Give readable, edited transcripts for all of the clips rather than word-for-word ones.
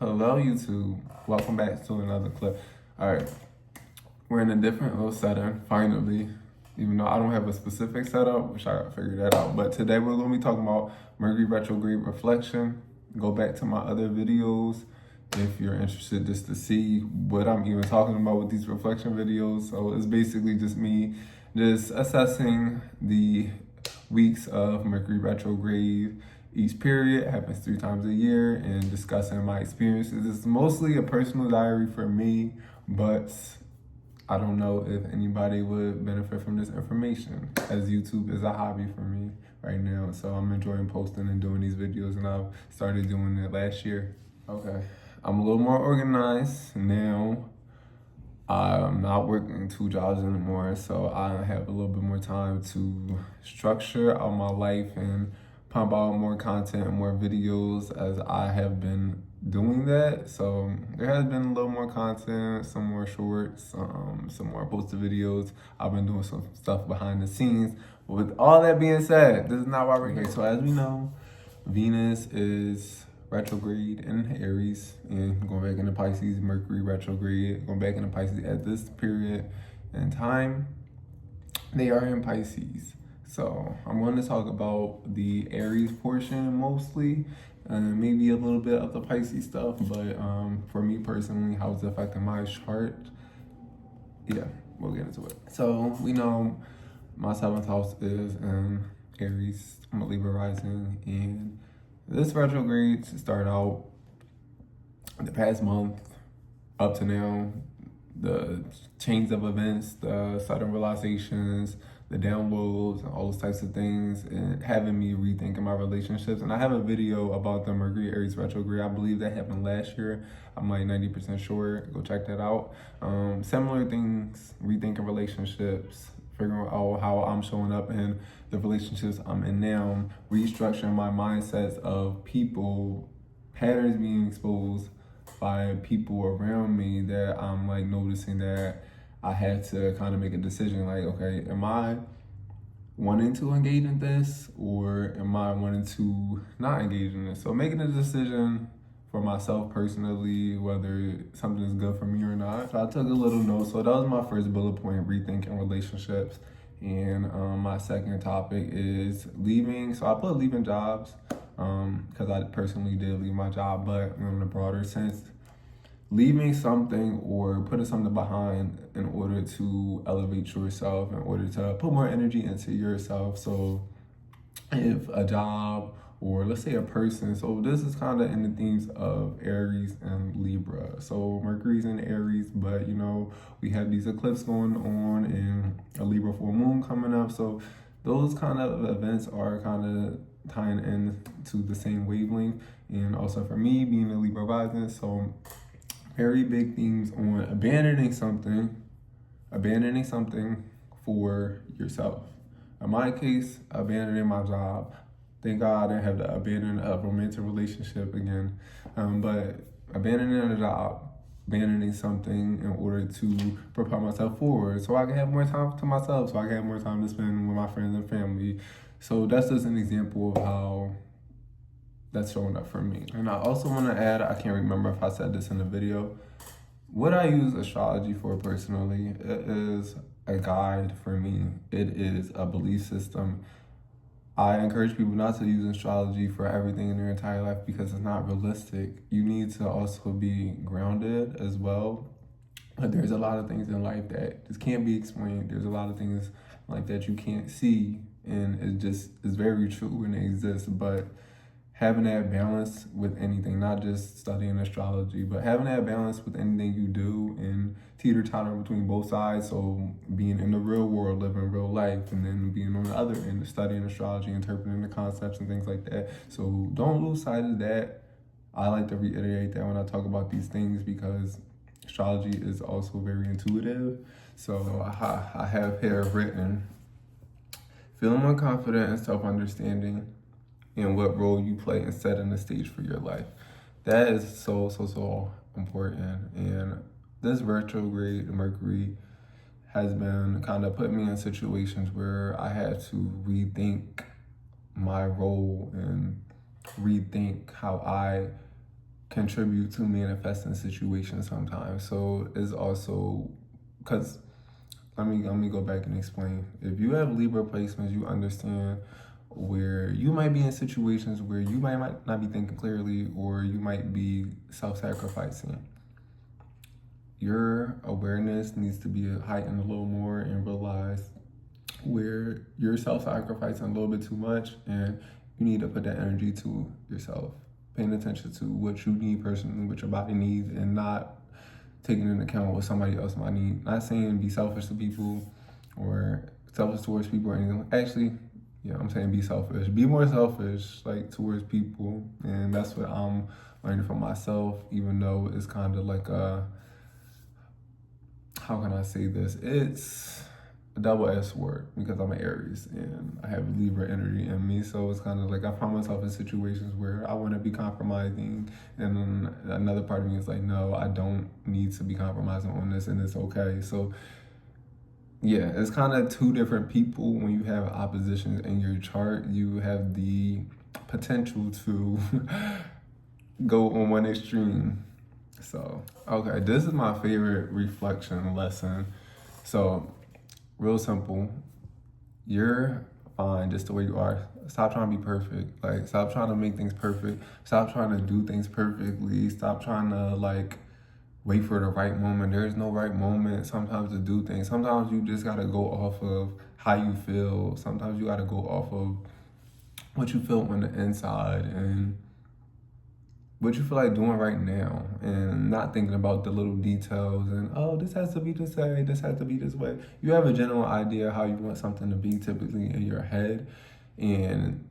Hello YouTube, welcome back to another clip. Alright, we're in a different little setting, finally. Even though I don't have a specific setup, which I gotta figure that out. But today we're gonna be talking about Mercury retrograde reflection. Go back to my other videos if you're interested just to see what I'm even talking about with these reflection videos. So it's basically just me just assessing the weeks of Mercury retrograde. Each period happens 3 times a year, and discussing my experiences. It's mostly a personal diary for me, but I don't know if anybody would benefit from this information, as YouTube is a hobby for me right now. So I'm enjoying posting and doing these videos, and I've started doing it last year. Okay, I'm a little more organized now. I'm not working 2 jobs anymore, so I have a little bit more time to structure out my life and pump out more content and more videos as I have been doing that. So there has been a little more content, some more shorts, some more posted videos. I've been doing some stuff behind the scenes. But with all that being said, this is not why we're here. So as we know, Venus is retrograde in Aries and going back into Pisces. Mercury retrograde, going back into Pisces at this period in time. They are in Pisces. So I'm going to talk about the Aries portion mostly, and maybe a little bit of the Pisces stuff, but for me personally, how it's affecting my chart, yeah, we'll get into it. So we know my 7th house is in Aries. I'm a Libra rising, and this retrograde started out the past month up to now. The chains of events, the sudden realizations, the downloads, and all those types of things, and having me rethinking my relationships. And I have a video about the Mercury Aries retrograde. I believe that happened last year. I'm like 90% sure. Go check that out. Similar things, rethinking relationships, figuring out how I'm showing up in the relationships I'm in now, restructuring my mindsets of people, patterns being exposed by people around me that I'm like noticing that I had to kind of make a decision like, okay, am I wanting to engage in this or am I wanting to not engage in this? So making a decision for myself personally, whether something is good for me or not. So I took a little note. So that was my first bullet point, rethinking relationships. And my second topic is leaving. So I put leaving jobs because I personally did leave my job, but in a broader sense, leaving something or putting something behind in order to elevate yourself, in order to put more energy into yourself. So if a job, or let's say a person, so this is kind of in the themes of Aries and Libra. So Mercury's in Aries, but you know, we have these eclipses going on and a Libra full moon coming up. So those kind of events are kind of tying into the same wavelength. And also for me, being a Libra rising, so very big themes on abandoning something for yourself. In my case, abandoning my job. Thank God I didn't have to abandon a romantic relationship again. But abandoning a job, abandoning something in order to propel myself forward so I can have more time to myself, so I can have more time to spend with my friends and family. So that's just an example of how that's showing up for me. And I also want to add, I can't remember if I said this in the video, what I use astrology for personally, it is a guide for me. It is a belief system. I encourage people not to use astrology for everything in their entire life because it's not realistic. You need to also be grounded as well. But there's a lot of things in life that just can't be explained. There's a lot of things like that you can't see, and it's very true and it exists. But having that balance with anything, not just studying astrology, but having that balance with anything you do and teeter-totter between both sides. So being in the real world, living real life, and then being on the other end, studying astrology, interpreting the concepts and things like that. So don't lose sight of that. I like to reiterate that when I talk about these things because astrology is also very intuitive. So I have here written, feel more confident and self-understanding in what role you play and setting the stage for your life. That is so important. And this retrograde Mercury has been kind of putting me in situations where I had to rethink my role and rethink how I contribute to manifesting situations sometimes. So it's also, because let me go back and explain. If you have Libra placements, you understand where you might be in situations where you might not be thinking clearly, or you might be self-sacrificing. Your awareness needs to be heightened a little more and realize where you're self-sacrificing a little bit too much, and you need to put that energy to yourself, paying attention to what you need personally, what your body needs, and not taking into account what somebody else might need. Not saying be selfish to people or selfish towards people or anything. Actually, yeah, I'm saying be selfish. Be more selfish, like, towards people. And that's what I'm learning from myself, even though it's kind of like how can I say this? It's a double-edged sword, because I'm an Aries and I have Libra energy in me. So it's kind of like I find myself in situations where I want to be compromising, and then another part of me is like, no, I don't need to be compromising on this, and it's okay. So yeah, it's kind of two different people. When you have oppositions in your chart, you have the potential to go on one extreme. So, okay, this is my favorite reflection lesson. So, real simple. You're fine just the way you are. Stop trying to be perfect. Like, stop trying to make things perfect. Stop trying to do things perfectly. Stop trying to, like, wait for the right moment. There's no right moment sometimes to do things. Sometimes you just gotta go off of how you feel. Sometimes you gotta go off of what you feel on the inside and what you feel like doing right now, and not thinking about the little details and, oh, this has to be this way, this has to be this way. You have a general idea how you want something to be typically in your head, and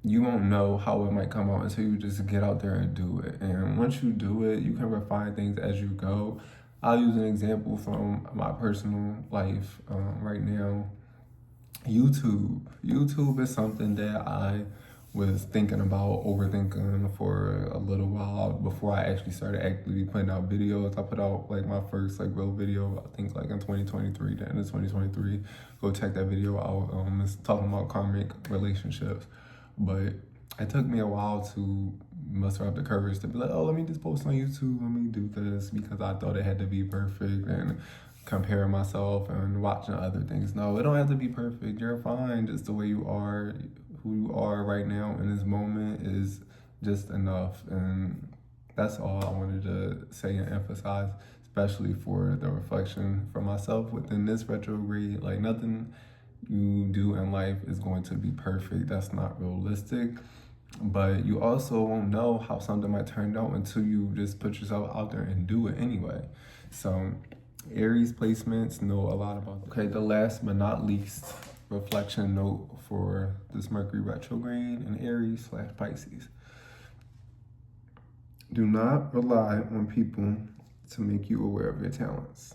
you won't know how it might come out until you just get out there and do it. And once you do it, you can refine things as you go. I'll use an example from my personal life right now. YouTube is something that I was thinking about, overthinking for a little while before I actually started actively putting out videos. I put out like my first like real video, I think like in 2023, the end of 2023. Go check that video out. It's talking about karmic relationships. But it took me a while to muster up the courage to be like, oh, let me just post on YouTube, let me do this, because I thought it had to be perfect and comparing myself and watching other things. No, it don't have to be perfect. You're fine just the way you are. Who you are right now in this moment is just enough. And that's all I wanted to say and emphasize, especially for the reflection for myself within this retrograde. Like, nothing you do in life is going to be perfect. That's not realistic. But you also won't know how something might turn out until you just put yourself out there and do it anyway. So Aries placements know a lot about that. Okay, the last but not least reflection note for this Mercury retrograde in Aries/Pisces. Do not rely on people to make you aware of your talents.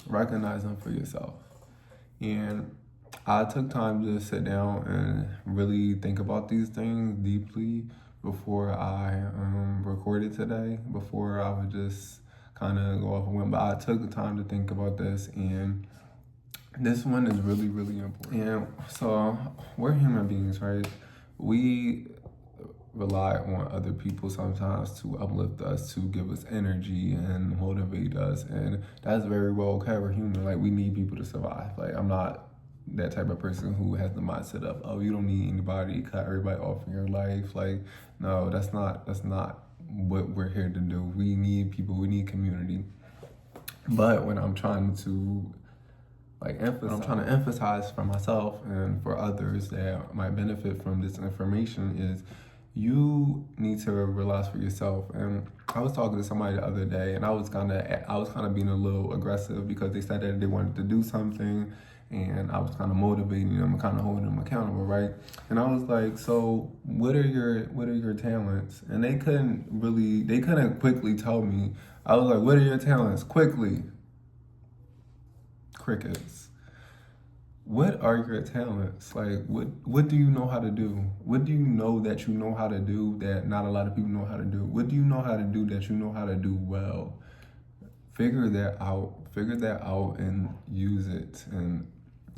Recognize them for yourself. And I took time to sit down and really think about these things deeply before I recorded today, before I would just kind of go off a whim. But I took the time to think about this, and this one is really, really important. And so we're human beings, right? We rely on other people sometimes to uplift us, to give us energy and motivate us. And that's very well okay. We're human. Like, we need people to survive. Like, I'm not that type of person who has the mindset of, oh, you don't need anybody, cut everybody off in your life. Like, no, that's not what we're here to do. We need people, we need community. But when I'm trying to emphasize for myself and for others that might benefit from this information is, you need to realize for yourself. And I was talking to somebody the other day, and I was kind of being a little aggressive because they said that they wanted to do something, and I was kind of motivating them and kind of holding them accountable, right? And I was like, so what are your talents? And they couldn't quickly tell me. I was like, what are your talents? Quickly. Crickets. What are your talents? Like, what do you know how to do? What do you know that you know how to do that not a lot of people know how to do? What do you know how to do that you know how to do well? Figure that out and use it. And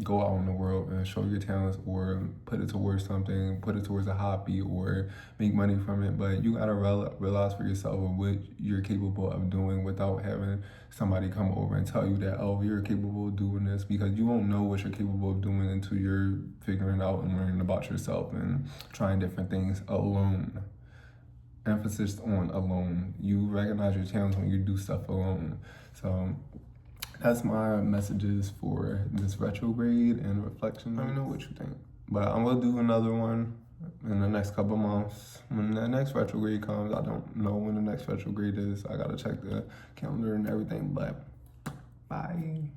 go out in the world and show your talents, or put it towards something, put it towards a hobby, or make money from it. But you gotta realize for yourself of what you're capable of doing without having somebody come over and tell you that, oh, you're capable of doing this, because you won't know what you're capable of doing until you're figuring out and learning about yourself and trying different things alone. Emphasis on alone. You recognize your talents when you do stuff alone. So that's my messages for this retrograde and reflection. Let me know what you think. But I'm gonna do another one in the next couple months. When the next retrograde comes, I don't know when the next retrograde is. I gotta check the calendar and everything, but bye.